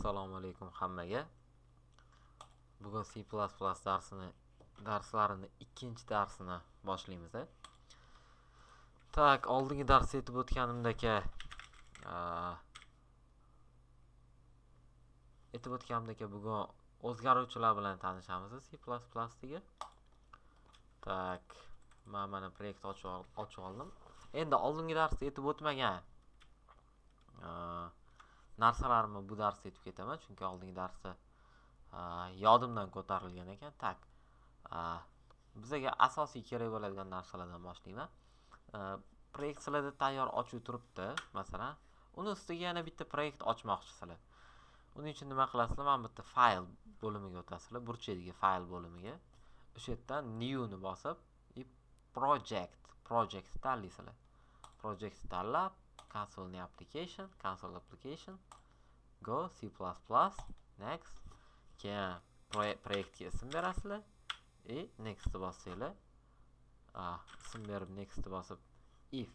Assalomu alaykum hammaga. Bugun C++ darslarini ikkinchi darsini boshlaymiz. Tak, oldingi darsda aytib o'tganimdek bugun o'zgaruvchilar bilan tanishamiz C++dagi. Tak, men mana proyekt ochib oldim. Endi oldingi darsda aytib o'tmagan narsalarimni bu darsda aytib ketaman, chunki oldingi darsda yodimdan ko'tarilgan ekan. Tak, bizga asosiy kerak bo'ladigan narsalardan boshlayman. Proyekt sizlarda tayyor ochib turibdi, masalan, uni ustiga yana bitta proyekt ochmoqchisizlar. Uning uchun nima qilasizlar? Mana bitta fayl bo'limiga o'tasizlar, burchakdagi fayl bo'limiga. O'sha yerdan new ni bosib, project tanlaysizlar. Project tanlab, console application, go C++, next. Keyin proyektga ism berasizlar. Next bossanglar. Ism berib next bosib,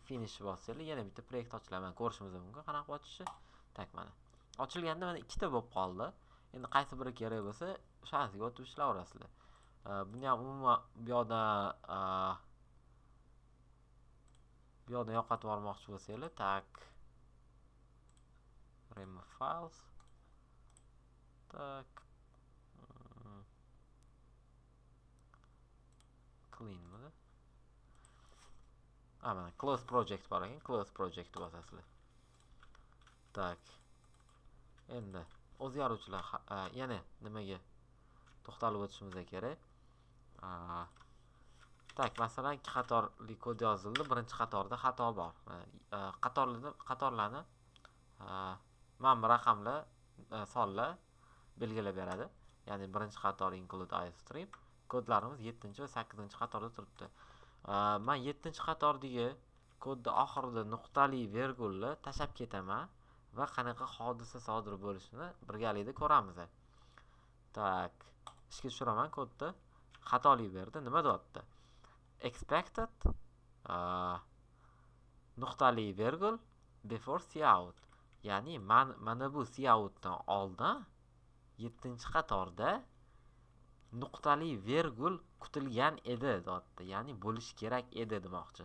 finish bossanglar, yana bitta proyekt ochiladi. Mana ko'rishimiz mumkin qanaqa ochishi. Tak, mana. Ochilganda mana ikkita bo'lib qoldi. Endi qaysi biri kerak bo'lsa, o'shanisiga o'tib ishlayverasizlar. Buni ham umuman bu yoqqa yo'qotib yubormoqchi bo'lsanglar, tak. Remove files. Tak. Clean mana. Mana close project bor ekan, close project bosasizlar. Tak. Endi o'zgaruvchilar yana nimaga to'xtalib o'tishimiz kerak. Tak, masalan, ikki qatorli kod yozildi. Birinchi qatorda xato bor. Qatorlarni mana bu raqamlar, sonlar belgilab beradi. Ya'ni birinchi qator include iostream. Kodlarimiz 7 va 8 qatorda turibdi. Men 7 qatordagi kodni oxirida nuqtali virgulni tashab ketaman va qanaqa hodisa sodir bo'lishini birgalikda ko'ramiz. Tak, ishga tushiraman kodni. Xatolik berdi. Nima deyapti? Expected nuqtali virgul before cout. Ya'ni mana bu coutdan oldin 7 qatorda nuqtali virgul kutilgan edi deyapti. Ya'ni bo'lish kerak edi demoqchi.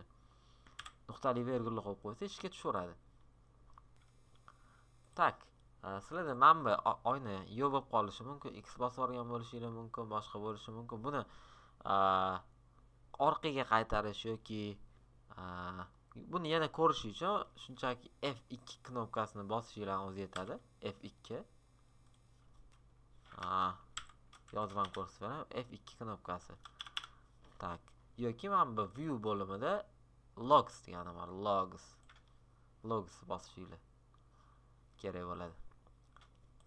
Nuqtali virgulni qo'yib qo'ysa ishga tushiradi. Tak, sizlarda manba oyna yo'q bo'lib qolishi mumkin, x bosib olgan bo'lishingiz mumkin, boshqa bo'lishi mumkin. Buni orqaga qaytarish yoki buni yana ko'rish uchun shunchaki F2 knopkasini bosishingizlar o'zi yetadi. F2. Yozib ham ko'rsatib F2 knopkasi. Tak, yoki mana bu view bo'limida logs degani bor. Logs bosishinglar kerak bo'ladi.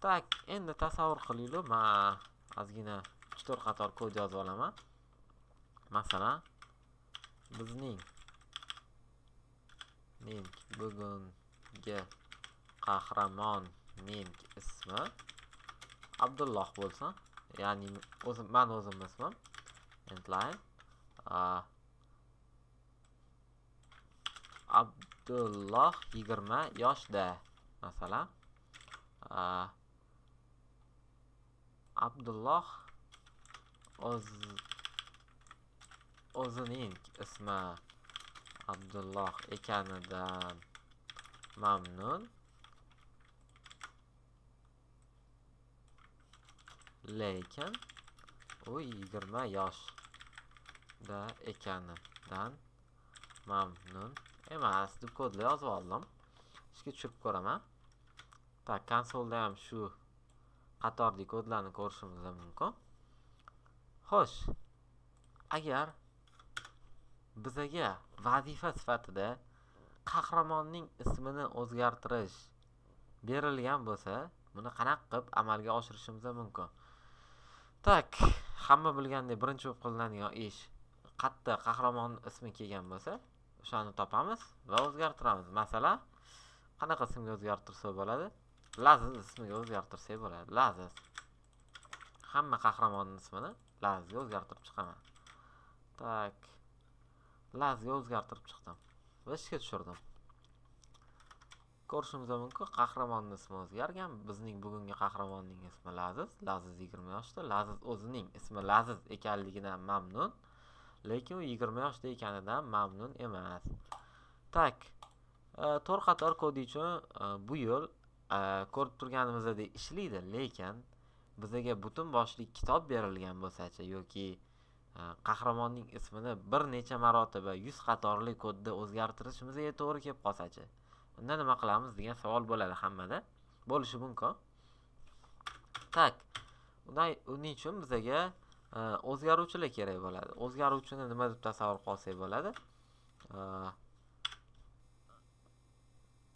Tak, endi tasavvur qilinglar, men ozgina 3-4 qator kod yozib olaman. Masalan, bizning bugungi qahramonning ismi Abdulloh bo'lsin. Ya'ni men o'zim ismim. Endline. Abdulloh 20 yoshda. Masalan, Abdulloh o'zining ismi Abdulloh ekanidan mamnun. Lekin u 20 yoshda ekanidan mamnun emas deb kodni yozib oldim. Ishga tushirib ko'raman. Tak, konsolda ham shu qatorli kodlarni ko'rishimiz mumkin. Xo'sh, agar bizga vazifa sifatida qahramonning ismini o'zgartirish berilgan bo'lsa, buni qanaqa qilib amalga oshirishimiz mumkin? Tak, hamma bilgandek birinchi bo'lib qilinadigan ish, qayerda qahramon ismi kelgan bo'lsa, o'shani topamiz va o'zgartiramiz. Masalan, qanaqa ismga o'zgartirsa bo'ladi? Laziz ismiga o'zgartirsak bo'ladi. Laziz. Hamma qahramonning ismini Lazizga o'zgartirib chiqaman. Tak, Lazizga o'zgartirib chiqdim va ishga tushirdim. ko'rishimiz mumkin, qahramonning ismi o'zgargan. Bizning bugungi qahramonning ismi Laziz. Laziz 20 yoshda. Laziz o'zining ismi Laziz ekanligidan mamnun, lekin u 20 yoshda ekanidan mamnun emas. Tak, to'rt qator kod uchun bu yo'l ko'rib turganimizdek ishlaydi, lekin bizga butun boshli kitob berilgan bo'lsa-chi yoki qahramonning ismini bir necha marotaba 100 qatorli kodda o'zgartirishimizga to'g'ri kelib qolsa-chi, unda nima qilamiz degan savol bo'ladi hammada. Bo'lishi mumkin. Tak, uning uchun bizga o'zgaruvchilar kerak bo'ladi. O'zgaruvchini nima deb tasavvur qilsak bo'ladi?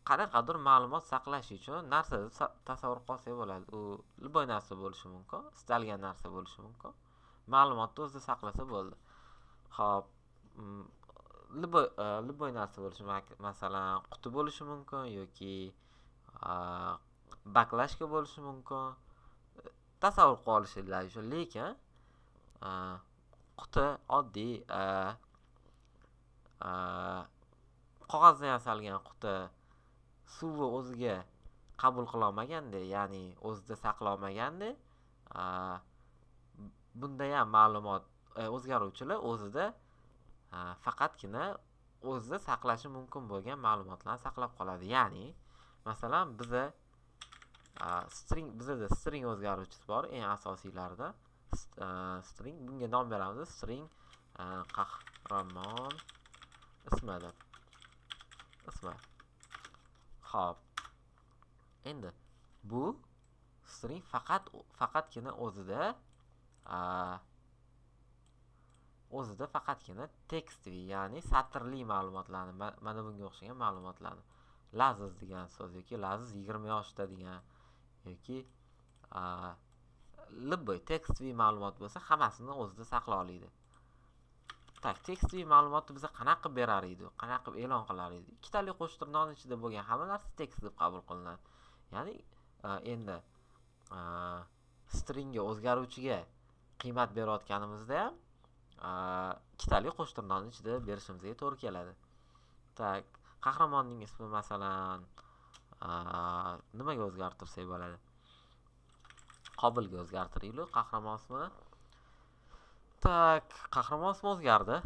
Qanaqadir ma'lumot saqlash uchun narsa tasavvur qilsak bo'ladi. U любой narsa bo'lishi mumkin, istalgan narsa bo'lishi mumkin. Ma'lumotni o'zida saqlasa bo'ldi. Xo'p, любой narsa bo'lishi mumkin. Masalan, quti bo'lishi mumkin yoki baklashka bo'lishi mumkin. Tasavvur qilib olishingiz uchun, lekin quti oddiy qog'ozdan yasalgan quti suvni o'ziga qabul qila olmaganda, ya'ni o'zida saqlay olmaganda, bunda ham ma'lumot o'zgaruvchilar o'zida faqatgina o'zida saqlashi mumkin bo'lgan ma'lumotlarni saqlab qoladi. Ya'ni, masalan, bizda string o'zgaruvchisi bor, eng asosiylaridan. String, bunga nom beramiz, string qahramon ismidir. Xo'p. Endi bu string faqatgina o'zida faqatgina tekstli, ya'ni satrli ma'lumotlarni, mana bunga o'xshagan ma'lumotlarni, Laziz degan so'z yoki Laziz 20 yoshda degan yoki любой tekstli ma'lumot bo'lsa, hammasini o'zida saqlay oladi. Tak, tekstli ma'lumotni biza qanaqa qilib berar edi, qanaqa qilib e'lon qilar edi? Ikkitali qo'shtirnoqning ichida bo'lgan hamma narsa tekst deb qabul qilinadi. Ya'ni endi stringga, o'zgaruvchiga qiymat berayotganimizda ham ikkitali qo'shtirnoqning ichida berishimizga to'g'ri keladi. Tak, qahramonning ismi masalan nimaga o'zgartirsak bo'ladi? Qobilga o'zgartiraylik qahramon ismini. Tak, qahramon ismi o'zgardi.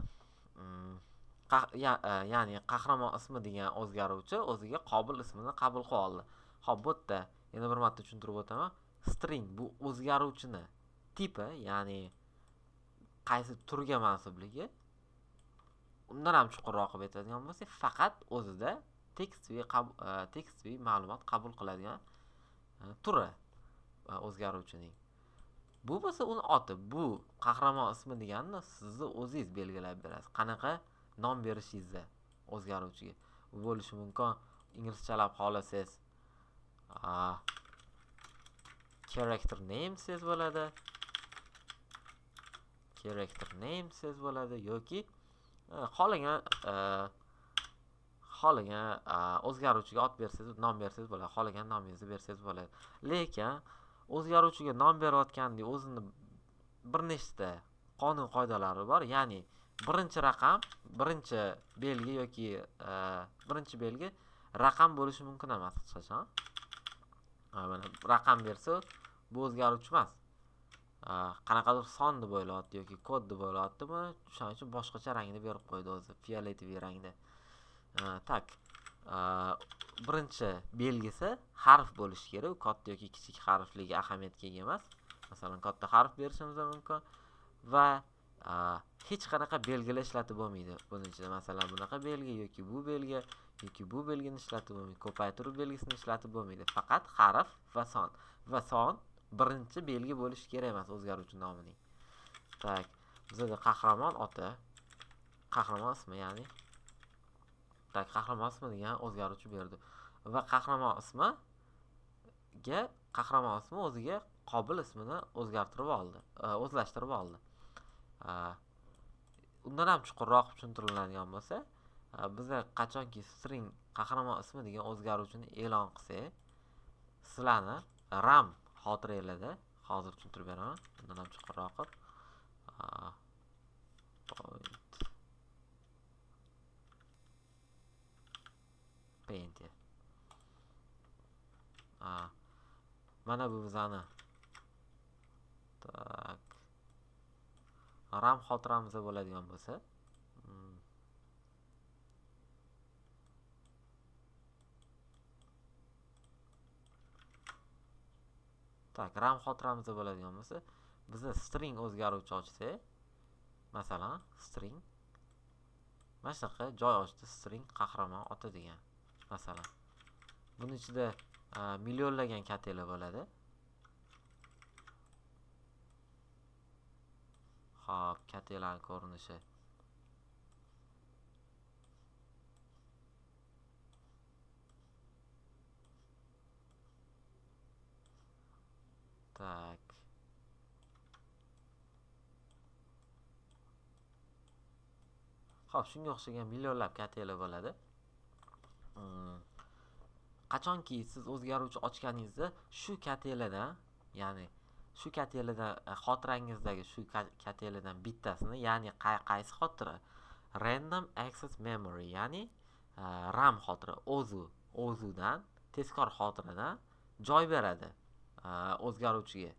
Ya'ni qahramon ismi degan o'zgaruvchi o'ziga Qobil ismini qabul qilib oldi. Xo'p, bu yerda yana bir marta tushuntirib o'taman. String bu o'zgaruvchini tipi, ya'ni qaysi turga mansubligi. Undan ham chuqurroq qilib aytadigan bo'lsak, faqat o'zida tekstli ma'lumot qabul qiladigan turi o'zgaruvchining. Bu bo'lsa uni oti, bu qahramon ismi deganini sizni o'zingiz belgilab berasiz. Qanaqa nom berishingizni o'zgaruvchiga. Bu bo'lishi mumkin, inglizchalab xohlasangiz character name siz bo'ladi. Yoki xohlagan o'zgaruvchiga ot bersangiz, nom bersangiz bo'ladi. Xohlagan nomingizni bersangiz bo'ladi. Lekin o'zgaruvchiga nom berayotganda o'zini bir nechta qonun qoidalari bor. Ya'ni birinchi raqam, birinchi belgi yoki birinchi belgi raqam bo'lishi mumkin emas hech qachon. Mana raqam bersa, bu o'zgaruvchi emas. Qanaqadir son deb o'ylayapti yoki kod deb o'ylayaptimi? Shuning uchun boshqacha rangni berib qo'ydi o'zi, fioletoviy rangda. Tak. Birinchi belgisi harf bo'lishi kerak. U katta yoki kichik harfligi ahamiyatga ega emas. Masalan, katta harf berishimiz mumkin va hech qanaqa belgilar ishlatib bo'lmaydi. Buning ichida masalan bunaqa belgi yoki bu belgi yoki bu belgini ishlatib bo'lmaydi. Ko'paytiruv belgisini ishlatib bo'lmaydi. Faqat harf va son. Va son birinchi belgi bo'lishi kerak emas o'zgaruvchi nomining. Tak, bizda qahramon oti, qahramon ismi, ya'ni tak, qahramon ismi degan o'zgaruvchi berdi. Va qahramon ismi o'ziga Qobil ismini o'zgartirib oldi, o'zlashtirib oldi. Undan ham chuqurroq tushuntiriladigan bo'lsa, bizlar qachonki string qahramon ismi degan o'zgaruvchini e'lon qilsak, sizlarni RAM xotiranglarda hozir tushuntirib beraman. Undan ham chuqurroq qilib paint Mana bu bizani tak RAM xotiramizda bo'ladigan bo'lsa, RAM xotiramizda bo'ladigan bo'lsa, bizni string o'zgaruvchi ochsak, masalan, string mana shunaqa joy ochdi, string qahramon oti degan. Masalan, buning ichida millionlagan katelar bo'ladi. Xo'p, katelar ko'rinishi. Tak. Xo'p, shunga o'xshagan millionlab katelar bo'ladi. Qachonki siz o'zgaruvchi ochganingizda shu katelardan, ya'ni shu katelardan xotirangizdagi shu katelardan bittasini, ya'ni qaysi xotira? Random access memory, ya'ni RAM xotira, o'zudan tezkor xotiradan joy beradi o'zgaruvchiga,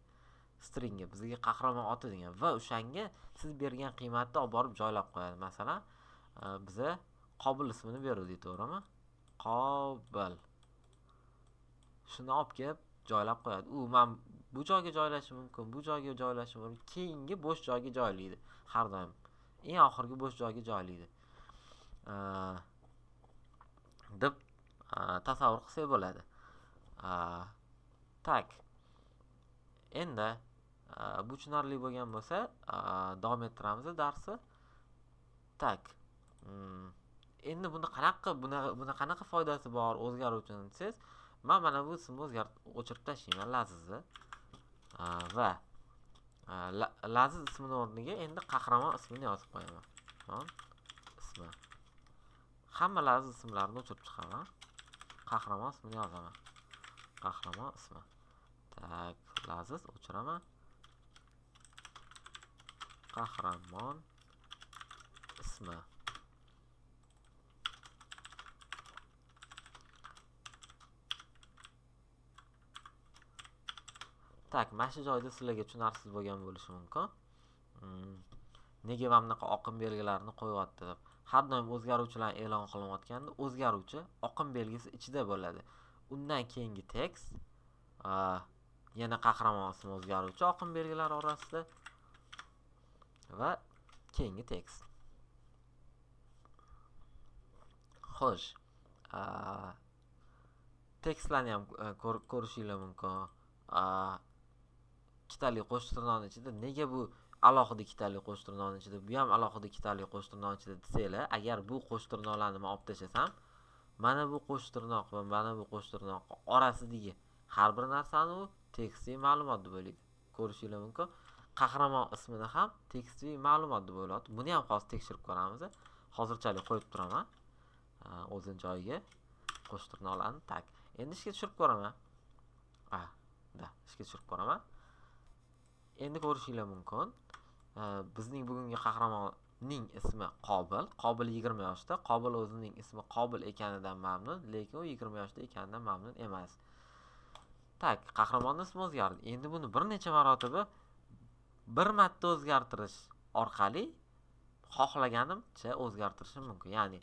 stringga, bizga qahramon oti degan va o'shanga siz bergan qiymatni olib borib joylab qo'yadi. Masalan, biza Qobil ismini berdik, to'g'rimi? Qobil. Shuni olib kelib joylab qo'yadi. U men bu joyga joylashim mumkin, bu joyga joylashim mumkin, keyingi bo'sh joyga joylaydi. Har doim eng oxirgi bo'sh joyga joylaydi. deb tasavvur qilsak bo'ladi. Tak. Endi bu tushunarli bo'lgan bo'lsa, davom ettiramiz darsni. Tak. Endi buni qanaqa foydasi bor o'zgaruvchini desangiz, men mana bu ismni o'chirib tashlayman, Lazizni. Va Laziz ismini o'rniga endi qahramon ismini yozib qo'yaman. Ismi. Hamma Laziz ismlarini o'chirib chiqaman. Qahramon ismini yozaman. Qahramon ismi. Tak, Laziz o'chiraman. Qahramon ismi. Tak, mana shu joyda sizlarga tushunarsiz bo'lgan bo'lishi mumkin. Nega mana bunaqa oqim belgilarini qo'yyapti deb. Har doim o'zgaruvchilar e'lon qilinayotganda o'zgaruvchi oqim belgisi ichida bo'ladi. Undan keyingi tekst yana qahramon ismi o'zgaruvchi oqim belgilari orasida va keyingi tekst. Xo'sh, tekstlarni ham ko'rishinglar mumkin. Ikkitali qo'shtirnoqning ichida nega bu alohida ikkitali qo'shtirnoqning ichida, bu ham alohida ikkitali qo'shtirnoqning ichida desanglar, agar bu qo'shtirnoqlarni men olib tashlasam, mana bu qo'shtirnoq va mana bu qo'shtirnoq orasidagi har bir narsani u tekstli ma'lumot deb o'ylaydi. Ko'rishinglar mumkin. Qahramon ismini ham tekstli ma'lumot deb o'ylaydi. Buni ham hozir tekshirib ko'ramiz. Hozirchalik qo'yib turaman. O'zini joyiga qo'shtirnoqlarni tak. Endi ishga tushirib ko'raman. Ishga tushirib ko'raman. Endi ko'rishinglar mumkin. Bizning bugungi qahramonning ismi Qobil. Qobil 20 yoshda. Qobil o'zining ismi Qobil ekanidan mamnun, lekin u 20 yoshda ekanidan mamnun emas. Tak, qahramonning ismi o'zgardi. Endi buni bir necha marotaba bir marta o'zgartirish orqali xohlaganimcha o'zgartirishim mumkin. Ya'ni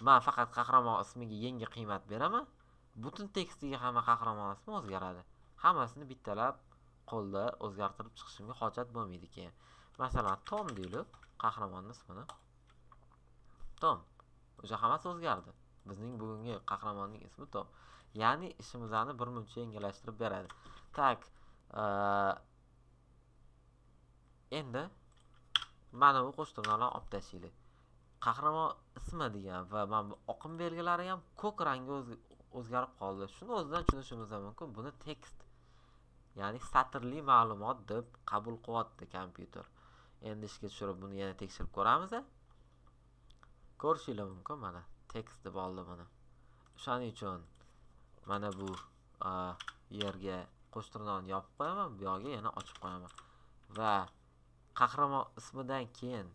men faqat qahramon ismiga yangi qiymat beraman. Butun tekstiga hamma qahramon ismi o'zgaradi. Hammasini bittalab qo'lda o'zgartirib chiqishimga hojat bo'lmaydi keyin. Masalan, Tom deylik, qahramonning ismini. Tom. O'sha hammasi o'zgardi. Bizning bugungi qahramonning ismi Tom. Ya'ni ishimizni birmuncha yengillashtirib beradi. Tak. Endi mana bu qo'shtirnoqlarni olib tashlaylik. Qahramon ismi degan va mana bu oqim belgilari ham ko'k rangga o'zgarib qoldi. Shuni o'zidan tushunishimiz mumkin. Buni tekst, ya'ni satrli ma'lumot deb qabul qilyapti kompyuter. Endi ishga tushirib buni yana tekshirib ko'ramiz. Ko'rishinglar mumkin, mana tekst deb oldi buni. Shuning uchun mana bu yerga qo'shtirnoqni yopib qo'yaman, bu yerga yana ochib qo'yaman. Va qahramon ismidan keyin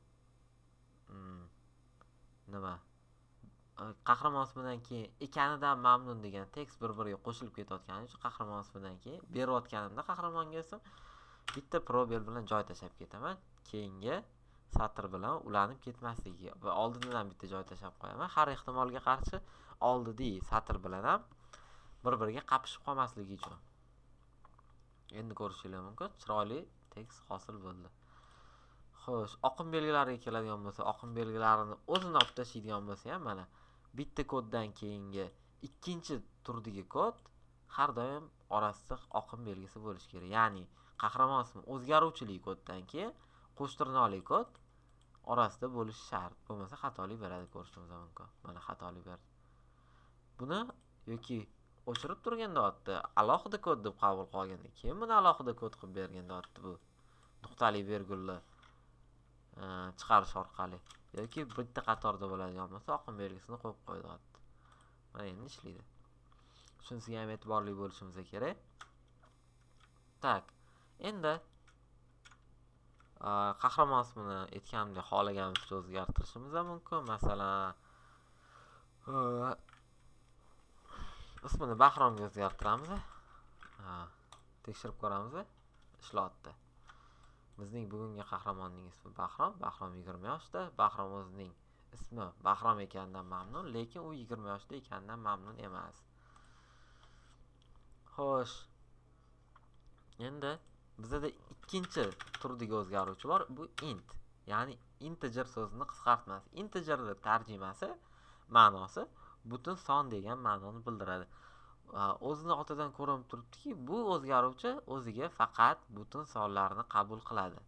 qahramon ismidan keyin ekanidan mamnun degan tekst bir-biriga qo'shilib ketayotgani uchun qahramon ismidan keyin berayotganimda qahramonga ism bitta probel bilan joy tashlab ketaman. Keyingi satr bilan ulanib ketmasligiga va oldidan bitta joy tashlab qo'yaman. Har ehtimolga qarshi oldidagi satr bilan ham bir-biriga qapishib qolmasligi uchun. Endi ko'rishingiz mumkin, chiroyli tekst hosil bo'ldi. Xo'sh, oqim belgilariga keladigan bo'lsa, oqim belgilarini o'zini olib tashlaydigan bo'lsa ham mana bitta koddan keyingi ikkinchi turdagi kod har doim orasida oqim belgisi bo'lishi kerak. Ya'ni qahramon ismi o'zgaruvchili koddan keyin qo'shtirnoqli kod orasida bo'lishi shart. Bo'lmasa xatolik beradi, ko'rishingiz mumkin. Mana xatolik berdi. Buni yoki o'chirib turganda otdi, alohida kod deb qabul qilganda, keyin buni alohida kod qilib berganda otdi bu nuqtali virgulli chiqarish orqali yoki bitta qatorda bo'ladigan bo'lsa oqim belgisini qo'yib qo'ydi otdi. Mana endi ishlaydi. Shunisiga ham e'tiborli bo'lishimiz kerak. Tak, endi qahramon ismini aytganimdek xohlaganimizcha o'zgartirishimiz ham mumkin. Masalan, ismini Bahromga o'zgartiramiz. Tekshirib ko'ramiz. Ishlayapti. Bizning bugungi qahramonning ismi Bahrom. Bahrom 20 yoshda. Bahrom o'zining ismi Bahrom ekanidan mamnun, lekin u 20 yoshda ekanidan mamnun emas. Xo'sh. Endi bizda ikkinchi turdagi o'zgaruvchi bor. Bu int. Ya'ni integer so'zini qisqartmasi. Integer tarjimasi, ma'nosi butun son degan ma'noni bildiradi. O'zini otidan ko'rinib turibdiki, bu o'zgaruvchi o'ziga faqat butun sonlarni qabul qiladi.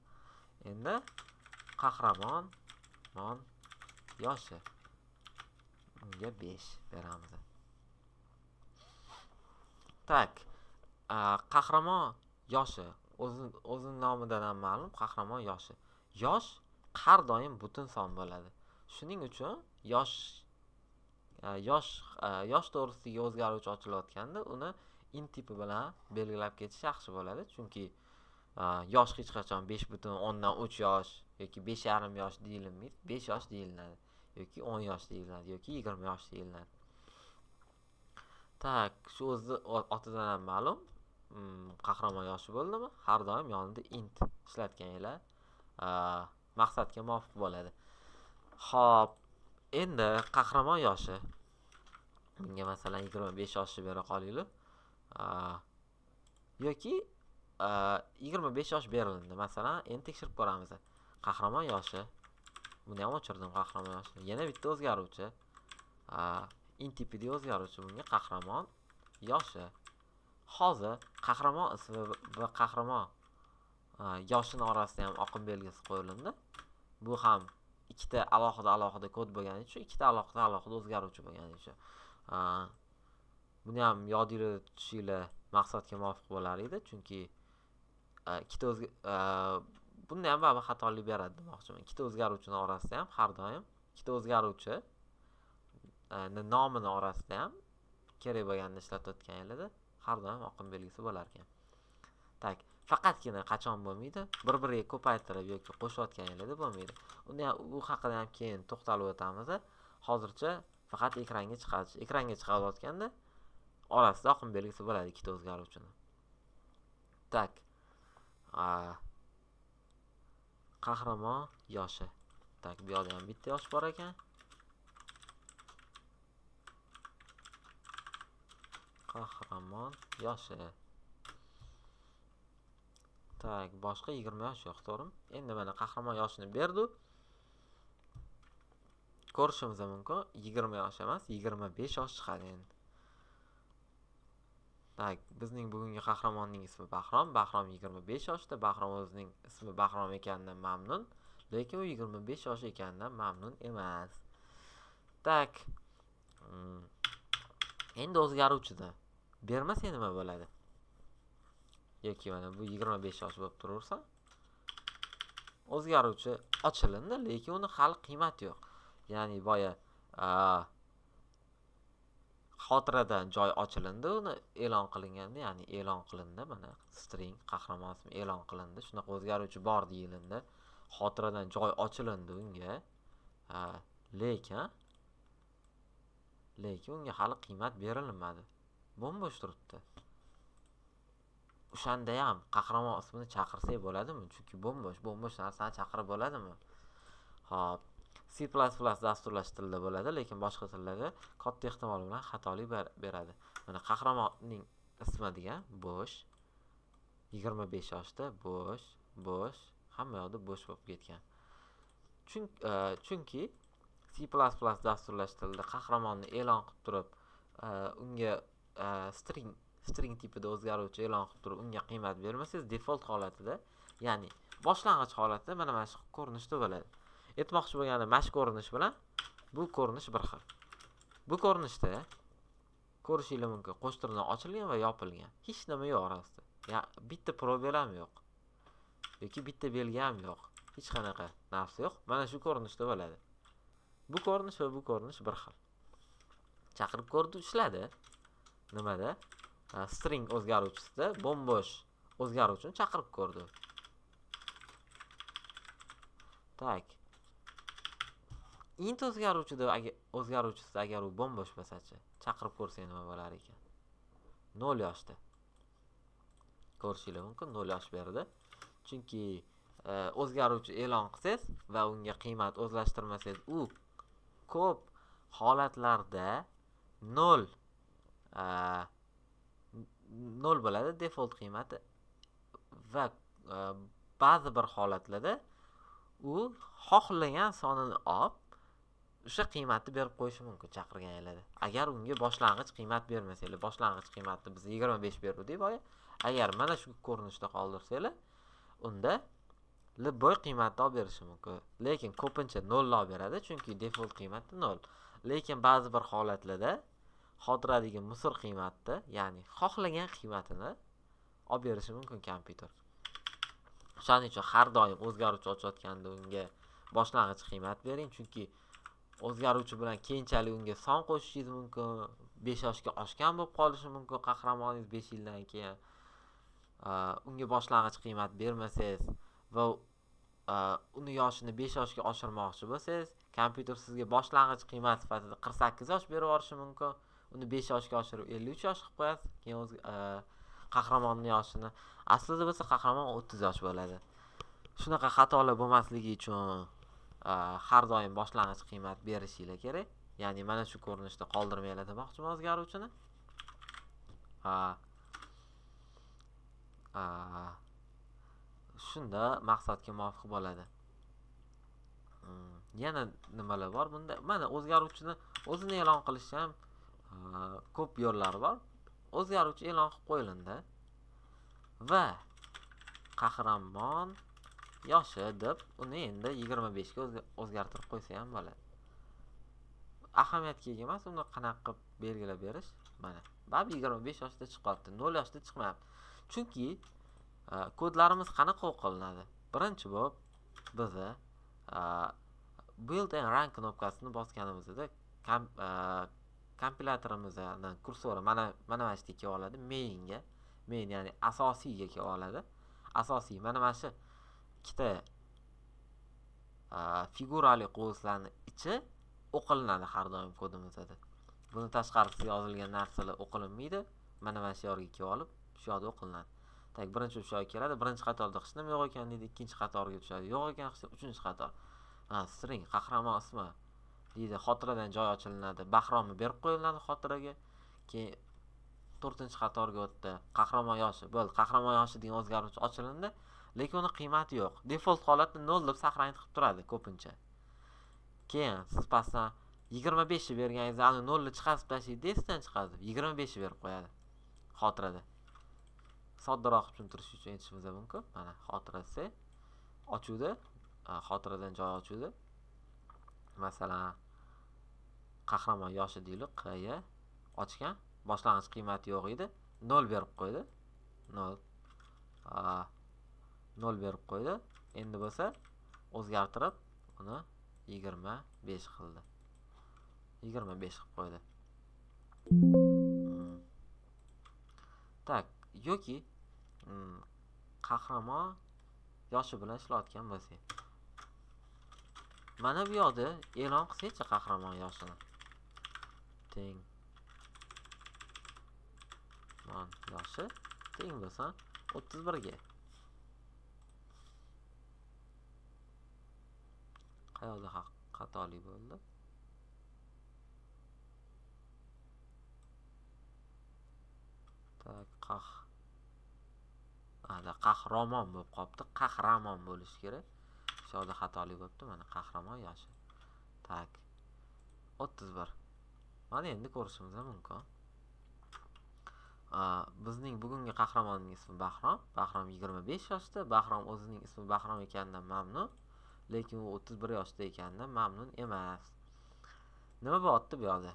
Endi qahramon yoshi unga 5 beramiz. Tak, qahramon yoshi o'zining nomidan ham ma'lum, qahramon yoshi. Yosh har doim butun son bo'ladi. Shuning uchun yosh to'g'risidagi o'zgaruvchi ochilayotganda uni int tipi bilan belgilab ketish yaxshi bo'ladi. Chunki yosh hech qachon 5.10 yosh yoki 5,5 yosh deyilmaydi. 5 yosh deyiladi yoki 10 yosh deyiladi yoki 20 yosh deyiladi. Tak, shu o'zi otidan ham ma'lum. Qahramon yoshi bo'ldimi? Har doim yonida int ishlatganinglar maqsadga muvofiq bo'ladi. Xo'p, endi qahramon yoshi bunga masalan 25 yoshni bera qolaylik. Yoki 25 yosh berildi. Masalan, endi tekshirib ko'ramiz. Qahramon yoshi. Buni ham o'chirdim qahramon yoshi. Yana bitta o'zgaruvchi. Int tipidagi o'zgaruvchi bunga qahramon yoshi. Hozir qahramon ismi va qahramon yoshini orasida ham oqim belgisi qo'yildi. Bu ham ikkita alohida kod bo'lgani uchun, ikkita alohida o'zgaruvchi bo'lgani uchun. Buni ham yodingizda tutishinglar maqsadga muvofiq bo'lar edi, chunki bunda ham baribir xatolik beradi demoqchiman. Ikkita o'zgaruvchining orasida ham har doim ikkita o'zgaruvchi nomini orasida ham kerak bo'lganda ishlatayotganingizda har doim oqim belgisi bo'lar ekan. Tak, faqatgina qachon bo'lmaydi? Bir-biriga ko'paytirib yoki qo'shayotganingizda bo'lmaydi. U haqida ham keyin to'xtalib o'tamiz. Hozircha faqat ekranga chiqayotganda orasida oqim belgisi bo'ladi ikkita o'zgaruvchini. Tak. Qahramon yoshi. Tak, bu yerda ham bitta yosh bor ekan. Qahramon yoshi. Tak, boshqa 20 yosh yo'q, to'g'rimi? Endi mana qahramon yoshini berdi. Ko'rishimiz mumkin, 20 yosh emas, 25 yosh chiqadi endi. Tak, bizning bugungi qahramonning ismi Bahrom. Bahrom 25 yoshda. Bahrom o'zining ismi Bahrom ekanidan mamnun, lekin u 25 yosh ekanidan mamnun emas. Tak. Endi o'zgaruvchida bermasa nima bo'ladi? Yoki mana bu 25 yosh bo'lib turaversa, o'zgaruvchi ochilindi, lekin uni hali qiymati yo'q. Ya'ni boya xotiradan joy ochilindi, uni e'lon qilinganda, ya'ni e'lon qilindi, mana string qahramon ismi e'lon qilindi, shunaqa o'zgaruvchi bor deyilindi. Xotiradan joy ochilindi unga. Lekin lekin unga hali qiymat berilmadi. Bo'm-bo'sh turibdi. O'shanda ham qahramon ismini chaqirsak bo'ladimi? Chunki bo'm-bo'sh narsani chaqirib bo'ladimi? Xo'p, C++ dasturlash tilida bo'ladi, lekin boshqa tillarda katta ehtimol bilan xatolik beradi. Mana qahramonning ismi degan bo'sh, 25 yoshda bo'sh, hamma yoqda bo'sh bo'lib ketgan. Chunki C++ dasturlash tilida qahramonni e'lon qilib turib, unga string tipida o'zgaruvchi e'lon qilib turib, unga qiymat bermasangiz, default holatida, ya'ni boshlang'ich holatda mana shu ko'rinishda bo'ladi. Aytmoqchi bo'lganim, mana shu ko'rinish bilan bu ko'rinish bir xil. Bu ko'rinishda ko'rishingiz mumkin, qo'shtirnoq ochilgan va yopilgan. Hech nima yo'q orasida. Bitta probel ham yo'q. Yoki bitta belgi ham yo'q. Hech qanaqa narsa yo'q. Mana shu ko'rinishda bo'ladi. Bu ko'rinish va bu ko'rinish bir xil. Chaqirib ko'rdi, ishladi. Nimada? String o'zgaruvchisida bo'm-bo'sh o'zgaruvchini chaqirib ko'rdi. Tak. Int o'zgaruvchisida agar u bo'm-bo'sh bo'lsa-chi, chaqirib ko'rsak nima bo'lar ekan? 0 yoshda. Ko'rishingiz mumkin, 0 yosh berdi. Chunki o'zgaruvchi e'lon qilsangiz va unga qiymat o'zlashtirmasangiz, u ko'p holatlarda 0 bo'ladi default qiymati va ba'zi bir holatlarda u xohlagan sonini olib o'sha qiymatni berib qo'yishi mumkin chaqirganingizda. Agar unga boshlang'ich qiymat bermasanglar, boshlang'ich qiymatni biz 25 berdik boya, agar mana shu ko'rinishda qoldirsanglar, unda libboy qiymatni olib berishi mumkin. Lekin ko'pincha 0 olib beradi, chunki default qiymati 0. Lekin ba'zi bir holatlarda xotiradagi musor qiymatni, ya'ni xohlagan qiymatini olib berishi mumkin kompyuter. Shuning uchun har doim o'zgaruvchi ochayotganda unga boshlang'ich qiymat bering, chunki o'zgaruvchi bilan keyinchalik unga son qo'shishingiz mumkin, 5 yoshga oshgan bo'lib qolishi mumkin qahramoningiz 5 yildan keyin. Unga boshlang'ich qiymat bermasangiz va uni yoshini 5 yoshga oshirmoqchi bo'lsangiz, kompyuter sizga boshlang'ich qiymat sifatida 48 yosh berib yuborishi mumkin. Uni 5 yoshga oshirib 53 yosh qilib qo'yasiz. Keyin qahramonning yoshini aslida bo'lsa qahramon 30 yosh bo'ladi. Shunaqa xatolar bo'lmasligi uchun har doim boshlang'ich qiymat berishingiz kerak. Ya'ni mana shu ko'rinishda qoldirmanglar demoqchiman o'zgaruvchini. Shunda maqsadga muvofiq bo'ladi. Yana nimalar bor bunda? Mana o'zgaruvchini o'zini e'lon qilish ham ko'p yo'llar bor. O'zgaruvchi e'lon qilib qo'yilindi va qahramon yoshi deb uni endi 25 ga o'zgartirib qo'ysa ham bo'ladi. Ahamiyatga ega emas, uni qanaqa qilib belgilab berish. Mana, bab 25 yoshda chiqyapti, 0 yoshda chiqmayapti. Chunki kodlarimiz qanaqa o'qilinadi? Birinchi bo'lib bizni build and run knopkasini bosganimizda kompilyatorimizning kursori mana shu yerga kelib oladi, mainga. Main ya'ni asosiyga kelib oladi. Asosiy mana shu ikkita figurali qovuslarning ichi o'qilinadi har doim kodimizda. Buni tashqarisiga yozilgan narsalar o'qilinmaydi. Mana shu yerga kelib olib, shu yerda o'qilinadi. Tak, birinchi shu yerga keladi. Birinchi qatorda hech nima yo'q ekan deydi, ikkinchi qatorga tushadi. Yo'q ekan, uchinchi qator. String qahramon ismi deydi, xotiradan joy ochilinadi. Bahromi berib qo'yiladi xotiraga. Keyin 4-qatorga o'tdi. Qahramon yoshi. Bo'ldi, qahramon yoshi degan o'zgaruvchi ochilindi, lekin uni qiymati yo'q. Default holatda 0 deb saqlanib turadi ko'pincha. Keyin siz pastdan 25 ni berganingizda uni 0 ni chiqarib tashlaydi, esdan chiqadi. 25 ni berib qo'yadi xotirada. Soddaroq tushuntirish uchun aytishimiz mumkin. Mana xotirasi ochuvdi, xotiradan joy ochuvdi. Masalan, qahramon yoshi deylik, qya ochgan, boshlang'ich qiymati yo'q edi, 0 berib qo'ydi. 0 berib qo'ydi. Endi bo'lsa o'zgartirib uni 25 qildi. 25 qilib qo'ydi. Tak, yoki qahramon yoshi bilan ishlayotgan bo'lsak. Mana bu yoqda e'lon qilsak-chi qahramon yoshini. teng yoshi teng bo'lsa 31 ga. Qayerda xatolik bo'ldi? Tak, qahramon bo'lib qolibdi. Qahramon bo'lish kerak. Shu yerda xatolik bo'libdi. Mana qahramon yoshi. Tak. 31. Mana endi ko'rishimiz mumkin. Bizning bugungi qahramonning ismi Bahrom. Bahrom 25 yoshda. Bahrom o'zining ismi Bahrom ekanidan mamnun, lekin u 31 yoshda ekanidan mamnun emas. Nima bo'lyapti bu yerda?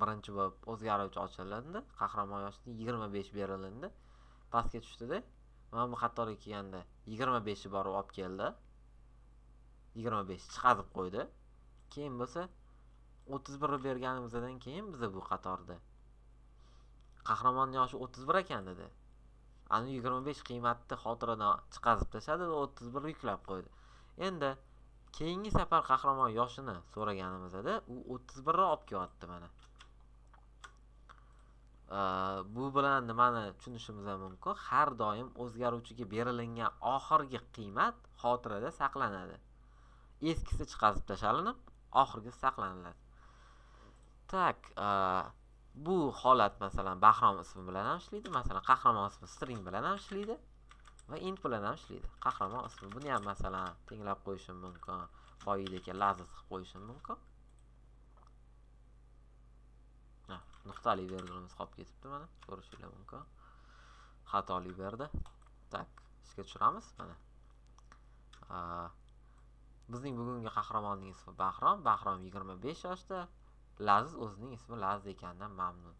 Birinchi bo'lib o'zgaruvchi ochilindi. Qahramon yoshida 25 berilindi. Pastga tushdida. Mana bu xatolik kelganda 25 ni borib olib keldi. 25 chiqazib qo'ydi. Keyin bo'lsa 31 berganimizdan keyin biz bu qatorda qahramon yoshi 31 ekan dedi. Ani 25 qiymatni xotiradan chiqazib tashladi va 31 yuklab qo'ydi. Endi keyingi safar qahramon yoshini so'raganimizda u 31 ni olib kelyapti mana. Bu bilan nimani tushunishimiz mumkin? Har doim o'zgaruvchiga berilgan oxirgi qiymat xotirada saqlanadi. Eskisi chiqazib tashlanib, oxirgisi saqlanadi. Tak, bu holat masalan Bahrom ismi bilan ham ishlaydi, masalan qahramon ismi string bilan ham ishlaydi va int bilan ham ishlaydi. Qahramon ismi buni ham masalan tenglab qo'yishim mumkin, boyidagi lazat qilib qo'yishim mumkin. Nuqtali virgulimiz qolib ketibdi mana, ko'rishingiz mumkin. Xatolik berdi. Tak, ishga tushiramiz mana. Bizning bugungi qahramonning ismi Bahrom. Bahrom 25 yoshda. Laziz o'zining ismi Laziz ekanidan mamnun.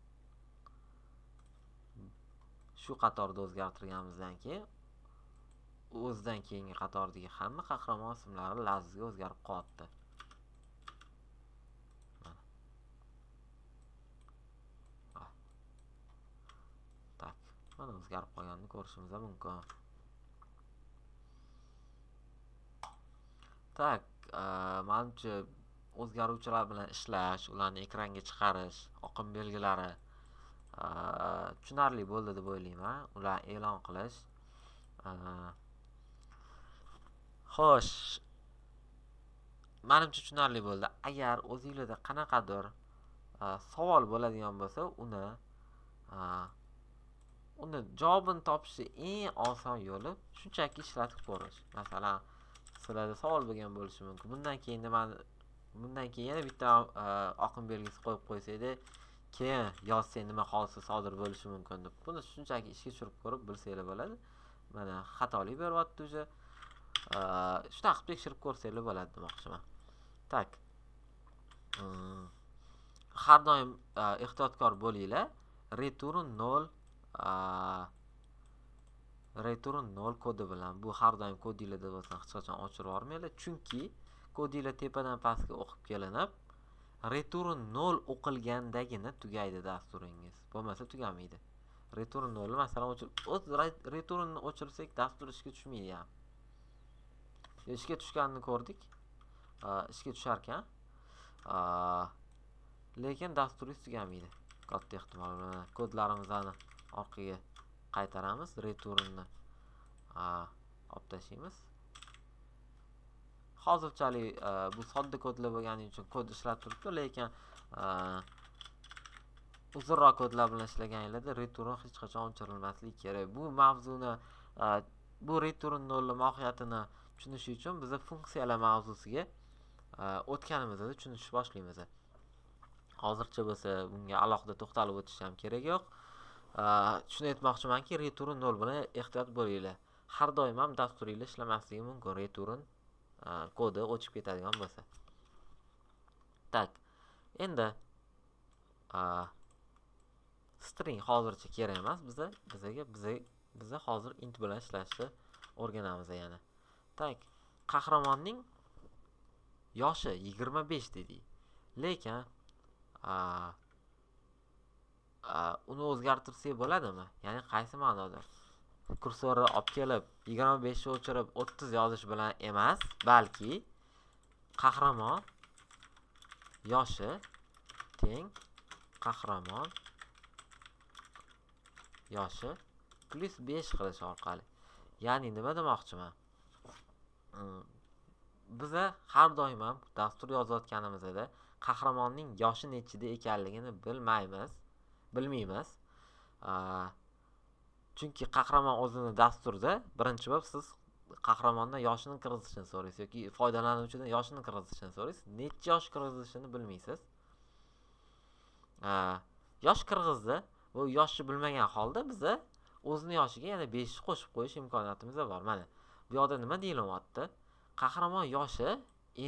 Shu qatorda o'zgartirganimizdan keyin o'zidan keyingi qatordagi hamma qahramon ismlari Lazizga o'zgarib qoldi. Tak, mana o'zgarib qolganini ko'rishimiz mumkin. Tak, menimcha o'zgaruvchilar bilan ishlash, ularni ekranga chiqarish, oqim belgilari tushunarli bo'ldi deb o'ylayman. Ularni e'lon qilish. Xo'sh, menimcha tushunarli bo'ldi. Agar o'zingizda qanaqadir savol bo'ladigan bo'lsa, uni javobini topishning eng oson yo'li shunchaki ishlatib ko'rish. Masalan, sizlarda savol bo'lgan bo'lishi mumkin. Bundan keyin yana bitta oqim belgisi qo'yib qo'ysaydi, keyin yozsang nima hodisa sodir bo'lishi mumkin deb. Buni shunchaki ishga tushirib ko'rib bilsanglar bo'ladi. Mana xatolik beryapti o'sha. Shuna qilib tekshirib ko'rsanglar bo'ladi demoqchiman. Tak. Har doim ehtiyotkor bo'linglar. Return 0 kodi bilan bu har doim kodingizda bo'lsa hech qachon ochirib yormanglar, chunki kodinglar tepadan pastga o'qib kelinib, return 0 o'qilgandagina tugaydi dasturingiz. Bo'lmasa tugamaydi. Return 0 masalan returnni o'chirsak dastur ishga tushmaydi ham. Ishga tushganini ko'rdik. Ishga tushar ekan. Lekin dasturingiz tugamaydi. Katta ehtimol bilan kodlarimizni orqaga qaytaramiz, returnni olib tashlaymiz. Hozirchalik bu sodda kodlar bo'lgani uchun kod ishlab turibdi, lekin uzunroq kodlar bilan ishlaganingizda return hech qachon o'chirilmasligi kerak. Bu mavzuni, bu return 0 mohiyatini tushunish uchun biz funksiyalar mavzusiga o'tganimizda tushunish boshlaymiz. Hozircha bo'lsa bunga alohida to'xtalib o'tish ham kerak yo'q. Shuni aytmoqchimanki, return 0 bilan ehtiyot bo'linglar. Har doim ham dasturingizda ishlamasligi mumkin return kodi o'chib ketadigan bo'lsa. Tak. Endi string hozircha kerak emas bizga hozir int bilan ishlashni o'rganamiz yana. Tak. Qahramonning yoshi 25 dedik. Lekin uni o'zgartirsak bo'ladimi? Ya'ni qaysi ma'noda? Kursorni olib kelib 25 ni o'chirib 30 yozish bilan emas, balki qahramon yoshi teng qahramon yoshi plus 5 qilish orqali. Ya'ni nima demoqchiman? Biza har doim ham dastur yozayotganimizda qahramonning yoshi nechida ekanligini bilmaymiz. Chunki qahramon o'zini dasturda birinchi bo'lib siz qahramondan yoshini kirgizishini so'raysiz yoki foydalanuvchidan yoshini kirgizishini so'raysiz. Necha yosh kirgizishini bilmaysiz. Yosh kirgizdi, bu yoshni bilmagan holda biza o'zini yoshiga yana 5 qo'shib qo'yish imkoniyatimiz bor. Mana bu yoqda nima deyilyapti? Qahramon yoshi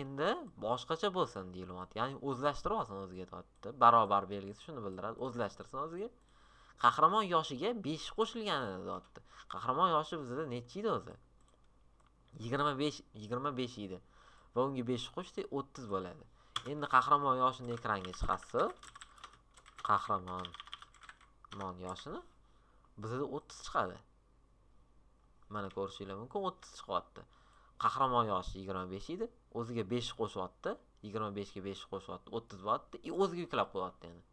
endi boshqacha bo'lsin deyilyapti. Ya'ni o'zlashtirib olsin o'ziga deyapti. Barobar belgisi shuni bildiradi. O'zlashtirsin o'ziga. Qahramon yoshiga 5 qo'shilganini deyapti. Qahramon yoshi bizda necha edi o'zi? 25 edi. Va unga 5 qo'shdik 30 bo'ladi. Endi qahramon yoshini ekranga chiqarsa, qahramon yoshini bizda 30 chiqadi. Mana ko'rishingiz mumkin 30 chiqyapti. Qahramon yoshi 25 edi. O'ziga 5 qo'shyapti. 25 ga 5 qo'shyapti. 30 bo'lyapti. O'ziga yuklab qo'yapti endi.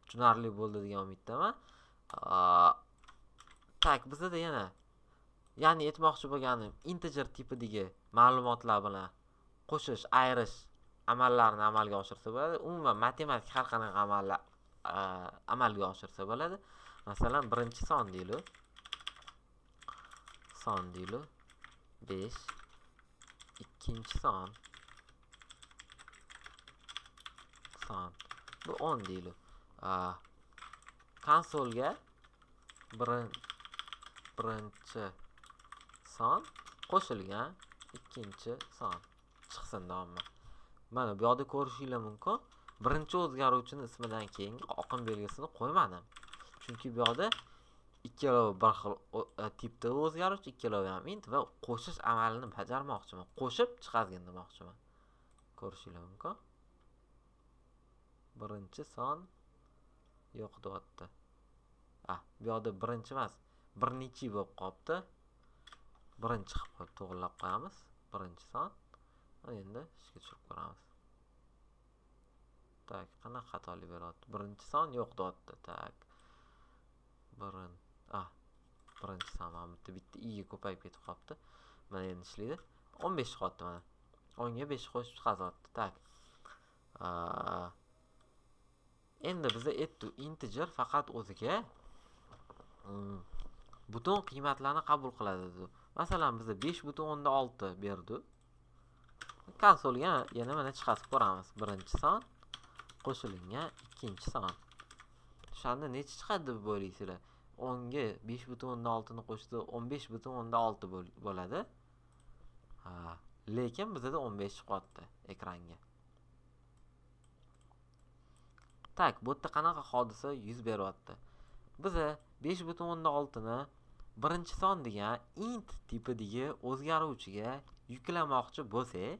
Tushunarli bo'ldi degan umiddaman. Tak, bizda yana ya'ni aytmoqchi bo'lganim integer tipidagi ma'lumotlar bilan qo'shish, ayirish amallarni amalga oshirsa bo'ladi. Umuman matematik har qanday amallar amalga oshirsa bo'ladi. Masalan, birinchi son deylik. 5, ikkinchi son bu 10 deylik. Konsolga birinchi son qo'shilgan ikkinchi son chiqsin davomli. Mana bu yerda ko'rishingiz mumkin. Birinchi o'zgaruvchining ismidan keyingi oqim belgisini qo'ymadim. Chunki bu yerda ikkalovi bir xil tipda o'zgaruvchi, ikkalovi ham int va qo'shish amalini bajarmoqchiman. Qo'shib chiqargan demoqchiman. Ko'rishingiz mumkin. Birinchi son yo'q deyapti. Bu yerda birinchi emas, bir necha bo'lib qolibdi. Birinchi qilib qo'yib to'g'rilab qo'yamiz. Birinchi son. Endi ishga tushib ko'ramiz. Tak, qanaqa xatolik beryapti? Birinchi son yo'q deyapti. Tak. Birinchi son ham bitta i'ga ko'payib ketib qolibdi. Mana endi ishlaydi. 15 chiqyapti mana. 10 ga 5 qo'shib chiqazyapti. Tak. Endi biza integer faqat o'ziga butun qiymatlarni qabul qiladi dedi. Masalan, biza 5.6 berdi. Konsolga yana mana chiqarib ko'ramiz. Birinchi son qo'shilgan ikkinchi son. O'shanda necha chiqadi deb o'ylaysizlar? 10 ga 5.6 ni qo'shdi 15.6 bo'ladi. Lekin bizda 15 chiqyapti ekranga. Tak, bu yerda qanaqa hodisa yuz beryapti? Biza 5.6 ni birinchi son degan int tipidagi o'zgaruvchiga yuklamoqchi bo'lsak,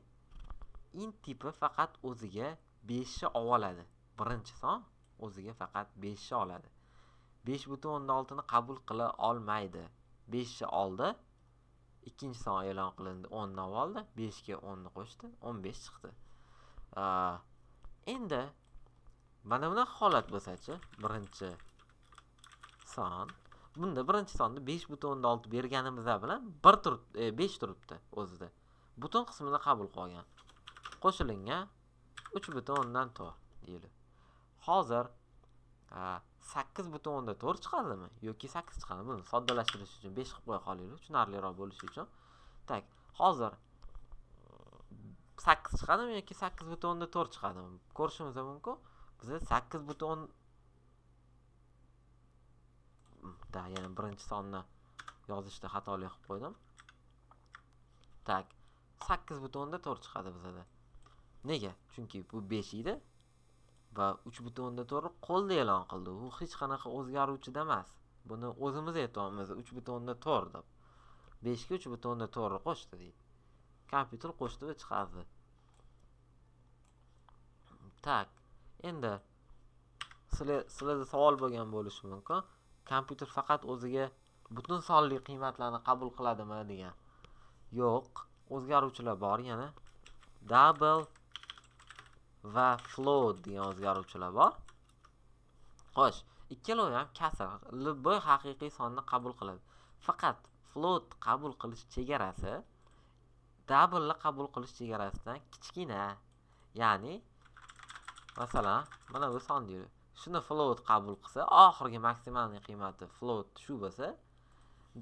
int tipi faqat o'ziga 5 ni oladi. Birinchi son o'ziga faqat 5 ni oladi. 5.6 ni qabul qila olmaydi. 5 ni oldi. Ikkinchi son e'lon qilindi, 10 ni oldi. 5 ga 10 ni qo'shdi, 15 chiqdi. Endi mana bunaqa holat bo'lsa-chi, birinchi son. Bunda birinchi sonni 5.6 berganimiz bilan 5 turibdi o'zida. Butun qismini qabul qilgan. Qo'shilingan 3.4 deylik. Hozir 8.4 chiqadimi yoki 8 chiqadimi? Buni soddalashtirish uchun 5 qilib qo'ya qolaylik, tushunarliroq bo'lishi uchun. Tak, hozir 8 chiqadimi yoki 8.4 chiqadimi? Ko'rishimiz mumkin. Bizda 8.4 yana birinchi sonni yozishda xatolik qilib qo'ydim. Tak, 8.4 chiqadi bizda. Nega? Chunki bu 5 edi va 3.4 qo'lda e'lon qildi. U hech qanaqa o'zgaruvchida emas. Buni o'zimiz aytamiz 3.4 deb. 5 ga 3.4 qo'shdi deydi. Kompyuter qo'shdi va chiqardi. Tak, endi sizlarda savol bo'lgan bo'lishi mumkin. Kompyuter faqat o'ziga butun sonli qiymatlarni qabul qiladimi degan. Yo'q, o'zgaruvchilar bor yana. Double va float degan o'zgaruvchilar bor. Xo'sh, ikkalovi ham kasr, любой haqiqiy sonni qabul qiladi. Faqat float qabul qilish chegarasi double ni qabul qilish chegarasidan kichkina. Ya'ni, masalan, mana bu son deydi. Shuni float qabul qilsa, oxirgi maksimalniy qiymati float shu bo'lsa,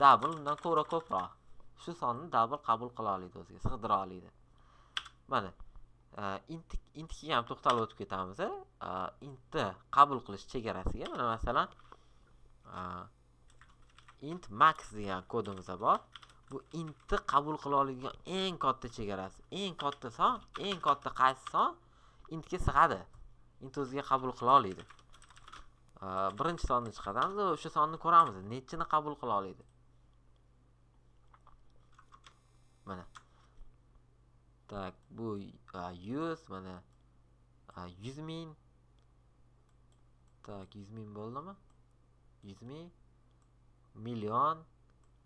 double undan ko'ra ko'proq. Shu sonni double qabul qila oladi o'ziga, sig'dira oladi. Mana intga ham to'xtalib o'tib ketamiz. Intni qabul qilish chegarasiga mana masalan int max degan kodimiz bor. Bu intni qabul qila oladigan eng katta chegarasi. Eng katta son, eng katta qaysi son intga sig'adi. Int o'ziga qabul qila oladi. Birinchi sonni chiqaramiz, o'sha sonni ko'ramiz. Nechini qabul qila oladi. Mana. Tak, bu 100, mana 100.000. Tak, 100.000 bo'ldimi? 100.000, million,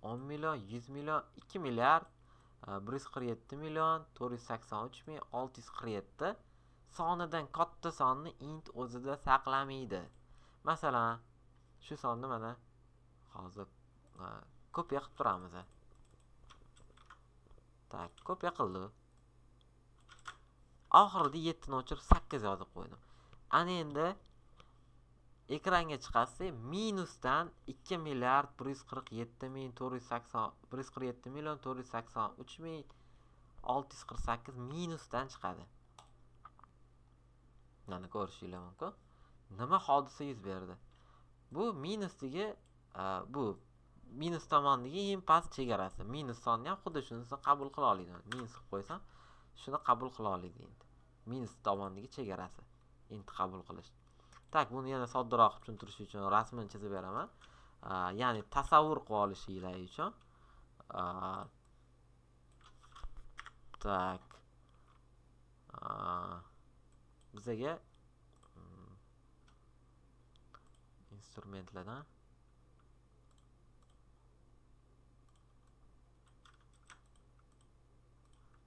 10 million, 100 million, 2 milliard, 147 million, 483.647 sonidan katta sonni int o'zida saqlamaydi. Masalan, shu sonni mana hozir kopiya qilib turamiz. Tak, kopiya qildim. Oxirida 7 ni o'chirib 8 yozib qo'ydim. Ana endi ekranga chiqarsa minusdan 2 milliard 147 million 483.648 minusdan chiqadi. Mana ko'rishingiz mumkin. Nima hodisa yuz berdi? Bu minusdagi bu minus tomondagi eng past chegarasi. Minus sonni ham xuddi shunisi qabul qila oladi. Minus qilib qo'ysam, shuni qabul qila oladi endi. Minus tomondagi chegarasi. Endi qabul qilish. Tak, buni yana soddoroq tushuntirish uchun rasmini chizib beraman. Ya'ni tasavvur qilib olishinglar uchun. Tak. Bizaga instrumentlardan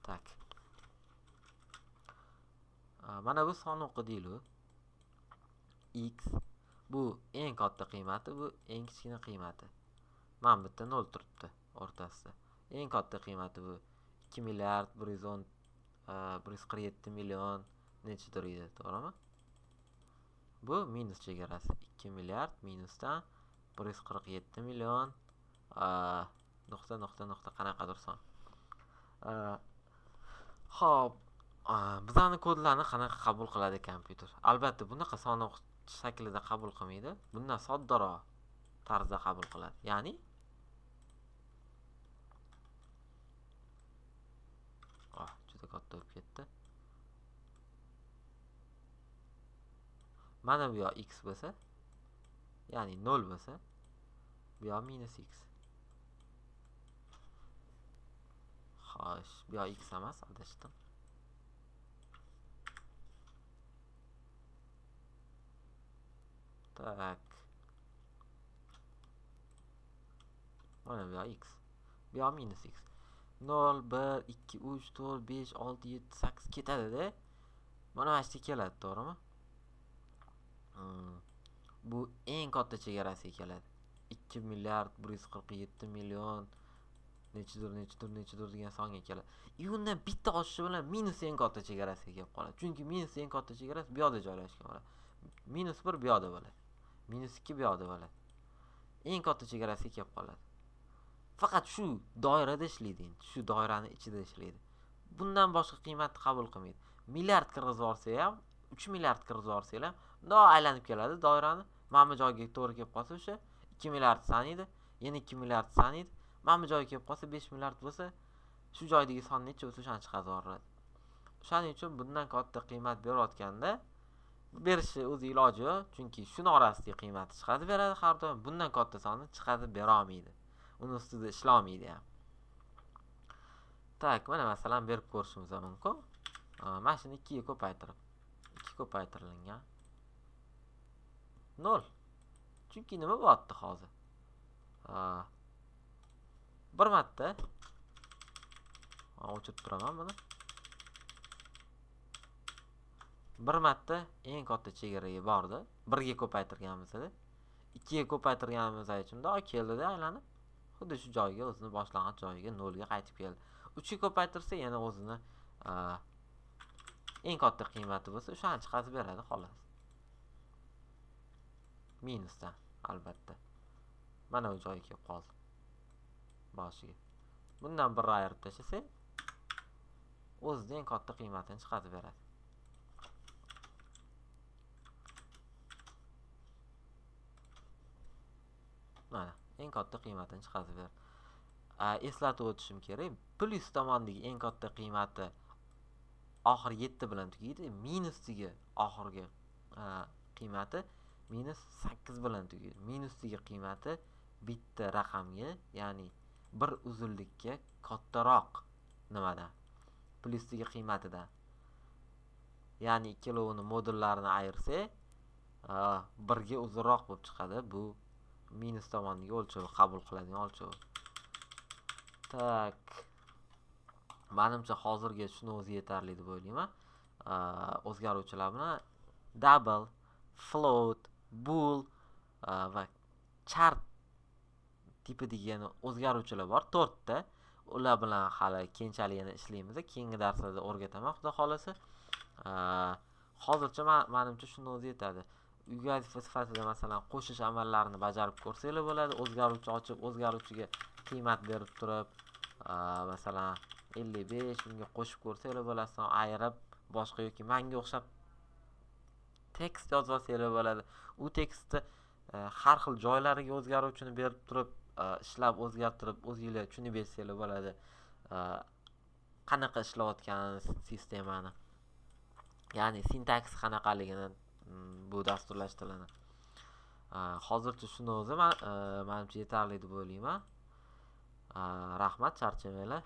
tak. Mana bu son o'qidinglar. X bu eng katta qiymati, bu eng kichkina qiymati. Mana bu yerda 0 turibdi o'rtasida. Eng katta qiymati bu 2 milliard 147 million nechidir edi, to'g'rimi? Bu minus chegarasi. 2 milliard minusdan 147 million nuqta qanaqadir son. Xo'p, bizning kodlarni qanaqa qabul qiladi kompyuter? Albatta, bunaqa sonni shaklida qabul qilmaydi. Bundan soddaroq tarzda qabul qiladi. Ya'ni juda katta bo'lib ketdi. Mana bu yo x bo'lsa, ya'ni 0 bo'lsa, bu yo minus x. Xo'sh, bu yo x emas, adashdim. Tak. Mana bu yo x. Bu yo minus x. 0, 1, 2, 3, 4, 5, 6, 7, 8 ketadi-da. Mana mana keladi, to'g'rimi? Bu eng katta chegarasiga keladi. 2 milliard 147 million nechidir degan songa keladi. Undan bitta oshishi bilan minus eng katta chegarasiga kelib qoladi. Chunki minus eng katta chegarasi bu yoqda joylashgan bo'ladi. Minus 1 bu yoqda bo'ladi. Minus 2 bu yoqda bo'ladi. Eng katta chegarasiga kelib qoladi. Faqat shu doirada ishlaydi endi. Shu doiraning ichida ishlaydi. Bundan boshqa qiymatni qabul qilmaydi. Milliard kirgizib olsa ham, 3 milliard kirgizib olsanglar, bundoq aylanib keladi doirani. Mana bu joyga to'g'ri kelib qolsa o'sha 2 milliard sanaydi, yana 2 milliard sanaydi. Mana bu joyga kelib qolsa 5 milliard bo'lsa, shu joydagi son necha bo'lsa o'shani chiqarib yuboradi. Shuning uchun bundan katta qiymat berayotganda berishi o'zi iloji yo'q, chunki shuni orasidagi qiymatni chiqarib beradi har doim. Bundan katta sonni chiqarib bera olmaydi. Uni ustida ishlamaydi ham. Tak, mana masalan berib ko'rishimiz mumkin. Mana shuni 2 ga ko'paytirib. 2 ko'paytirilgan 0. Chunki nima bo'lyapti hozir? Bir marta o'chirib turaman buni. bir marta eng katta chegaraga bordi. 1 ga ko'paytirganimizda, 2 ga ko'paytirganimiz aychimda keldida aylanib, xuddi shu joyga, o'zini boshlang'ich joyiga 0 ga qaytib keldi. 3 ga ko'paytirsa yana o'zini eng katta qiymati bo'lsa, o'shani chiqarib beradi xolos. Minusdan albatta. Mana bu joyga kelib qoldi. Boshiga. Bundan bir ayirib tashlasak, o'zining eng katta qiymatini chiqarib beradi. Mana, eng katta qiymatini chiqarib beradi. Eslatib o'tishim kerak, plyus tomondagi eng katta qiymati oxiri 7 bilan tugaydi, minusiga oxirgi qiymati minus 8 bilan tugaydi. Minusiga qiymati bitta raqamga, ya'ni bir uzunlikka kattaroq nimadan? Plyusiga qiymatidan. Ya'ni ikkalovini modullarini ayirsak, 1 ga uzunroq bo'lib chiqadi. Bu minus tomondagi o'lchovi, qabul qiladigan o'lchovi. Tak. Menimcha hozirga shuni o'zi yetarli deb o'ylayman. O'zgaruvchilar bilan double, float, bool va chart tipi degan o'zgaruvchilar bor, 4 ta. Ular bilan hali keyinchalik yana ishlaymiz. Keyingi darslarda o'rgataman, xudo xolasa. Hozircha menimcha shuni o'zi yetadi. Uyga vazifa sifatida masalan qo'shish amallarini bajarib ko'rsanglar bo'ladi. O'zgaruvchi ochib, o'zgaruvchiga qiymat berib turib, masalan 55 bunga qo'shib ko'rsanglar bo'ladi, ayirib boshqa yoki menga o'xshab tekst yozib olsanglar bo'ladi. U tekstni har xil joylariga o'zgaruvchini berib turib, ishlab o'zgartirib, o'zingizlar tushunib bersanglar bo'ladi. Qanaqa ishlayotganini, sistemani. Ya'ni sintaks qanaqaligini bu dasturlash tilini. Hozircha shuni o'zi menimcha yetarli deb o'ylayman. Rahmat, charchamanglar.